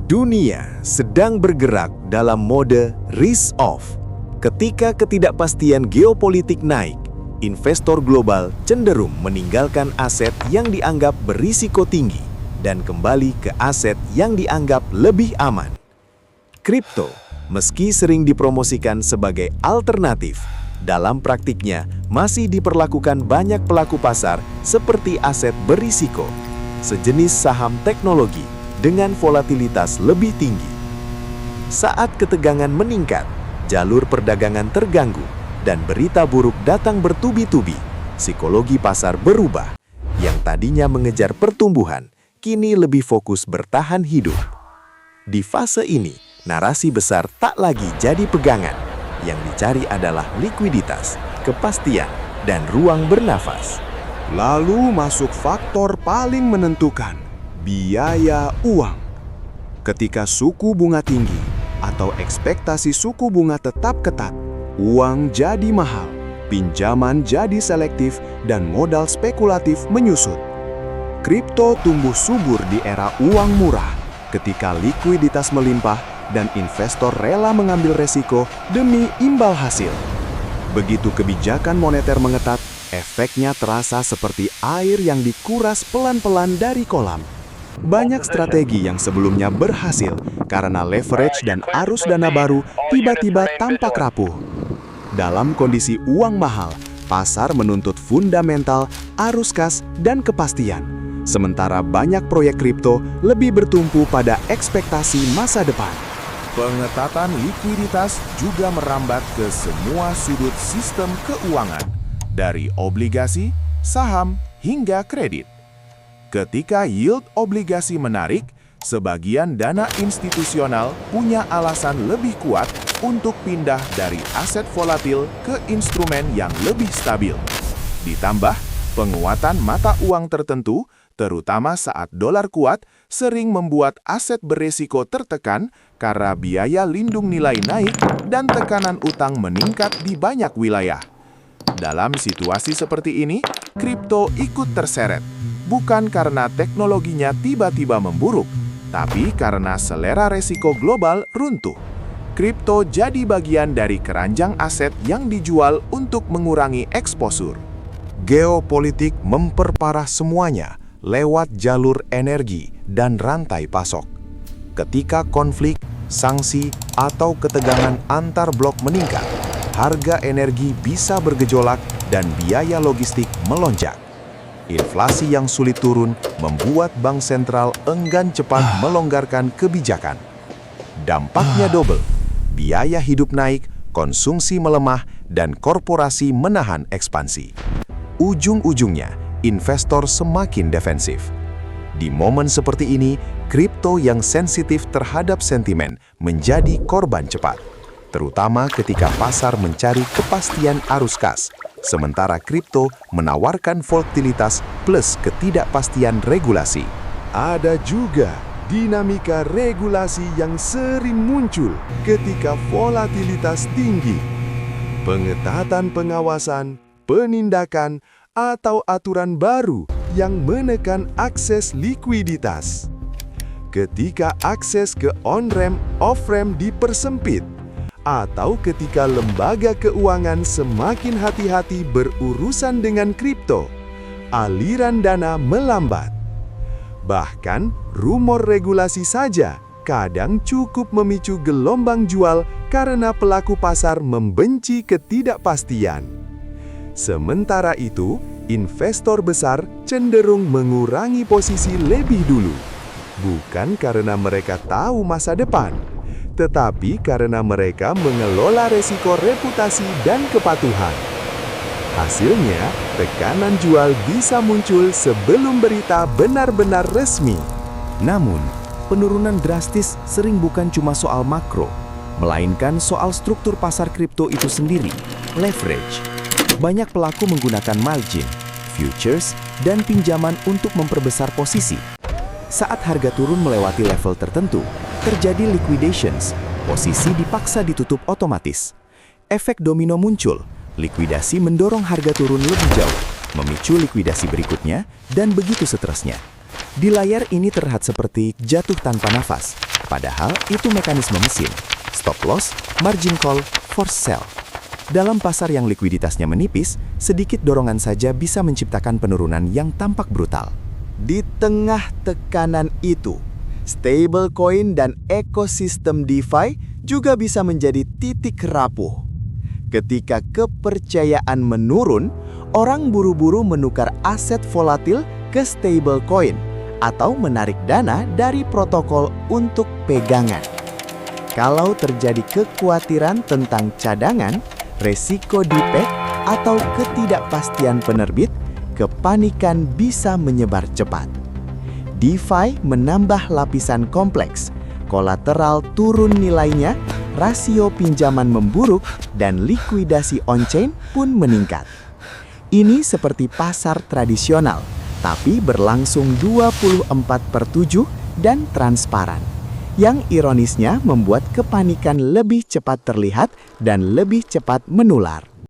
Dunia sedang bergerak dalam mode risk-off. Ketika ketidakpastian geopolitik naik, investor global cenderung meninggalkan aset yang dianggap berisiko tinggi dan kembali ke aset yang dianggap lebih aman. Kripto, meski sering dipromosikan sebagai alternatif, dalam praktiknya masih diperlakukan banyak pelaku pasar seperti aset berisiko, sejenis saham teknologi dengan volatilitas lebih tinggi. Saat ketegangan meningkat, jalur perdagangan terganggu, dan berita buruk datang bertubi-tubi, psikologi pasar berubah. Yang tadinya mengejar pertumbuhan, kini lebih fokus bertahan hidup. Di fase ini, narasi besar tak lagi jadi pegangan. Yang dicari adalah likuiditas, kepastian, dan ruang bernafas. Lalu masuk faktor paling menentukan, biaya uang. Ketika suku bunga tinggi atau ekspektasi suku bunga tetap ketat, uang jadi mahal, pinjaman jadi selektif, dan modal spekulatif menyusut. Kripto tumbuh subur di era uang murah ketika likuiditas melimpah dan investor rela mengambil resiko demi imbal hasil. Begitu kebijakan moneter mengetat, efeknya terasa seperti air yang dikuras pelan-pelan dari kolam. Banyak strategi yang sebelumnya berhasil karena leverage dan arus dana baru tiba-tiba tampak rapuh. Dalam kondisi uang mahal, pasar menuntut fundamental, arus kas, dan kepastian. Sementara banyak proyek kripto lebih bertumpu pada ekspektasi masa depan. Pengetatan likuiditas juga merambat ke semua sudut sistem keuangan, dari obligasi, saham, hingga kredit. Ketika yield obligasi menarik, sebagian dana institusional punya alasan lebih kuat untuk pindah dari aset volatil ke instrumen yang lebih stabil. Ditambah, penguatan mata uang tertentu, terutama saat dolar kuat, sering membuat aset beresiko tertekan karena biaya lindung nilai naik dan tekanan utang meningkat di banyak wilayah. Dalam situasi seperti ini, kripto ikut terseret, bukan karena teknologinya tiba-tiba memburuk, tapi karena selera resiko global runtuh. Kripto jadi bagian dari keranjang aset yang dijual untuk mengurangi eksposur. Geopolitik memperparah semuanya lewat jalur energi dan rantai pasok. Ketika konflik, sanksi, atau ketegangan antar blok meningkat, harga energi bisa bergejolak dan biaya logistik melonjak. Inflasi yang sulit turun membuat bank sentral enggan cepat melonggarkan kebijakan. Dampaknya double, biaya hidup naik, konsumsi melemah, dan korporasi menahan ekspansi. Ujung-ujungnya, investor semakin defensif. Di momen seperti ini, kripto yang sensitif terhadap sentimen menjadi korban cepat, terutama ketika pasar mencari kepastian arus kas, sementara kripto menawarkan volatilitas plus ketidakpastian regulasi. Ada juga dinamika regulasi yang sering muncul ketika volatilitas tinggi. Pengetatan pengawasan, penindakan, atau aturan baru yang menekan akses likuiditas. Ketika akses ke on-ramp, off-ramp dipersempit, atau ketika lembaga keuangan semakin hati-hati berurusan dengan kripto, aliran dana melambat. Bahkan, rumor regulasi saja kadang cukup memicu gelombang jual karena pelaku pasar membenci ketidakpastian. Sementara itu, investor besar cenderung mengurangi posisi lebih dulu, bukan karena mereka tahu masa depan, tetapi karena mereka mengelola resiko reputasi dan kepatuhan. Hasilnya, tekanan jual bisa muncul sebelum berita benar-benar resmi. Namun, penurunan drastis sering bukan cuma soal makro, melainkan soal struktur pasar kripto itu sendiri, leverage. Banyak pelaku menggunakan margin, futures, dan pinjaman untuk memperbesar posisi. Saat harga turun melewati level tertentu, terjadi liquidations, posisi dipaksa ditutup otomatis. Efek domino muncul, likuidasi mendorong harga turun lebih jauh, memicu likuidasi berikutnya, dan begitu seterusnya. Di layar ini terlihat seperti jatuh tanpa nafas. Padahal itu mekanisme mesin. Stop loss, margin call, force sell. Dalam pasar yang likuiditasnya menipis, sedikit dorongan saja bisa menciptakan penurunan yang tampak brutal. Di tengah tekanan itu, stablecoin dan ekosistem DeFi juga bisa menjadi titik rapuh. Ketika kepercayaan menurun, orang buru-buru menukar aset volatil ke stablecoin atau menarik dana dari protokol untuk pegangan. Kalau terjadi kekhawatiran tentang cadangan, resiko defect atau ketidakpastian penerbit, kepanikan bisa menyebar cepat. DeFi menambah lapisan kompleks, kolateral turun nilainya, rasio pinjaman memburuk, dan likuidasi on-chain pun meningkat. Ini seperti pasar tradisional, tapi berlangsung 24/7 dan transparan. Yang ironisnya membuat kepanikan lebih cepat terlihat dan lebih cepat menular.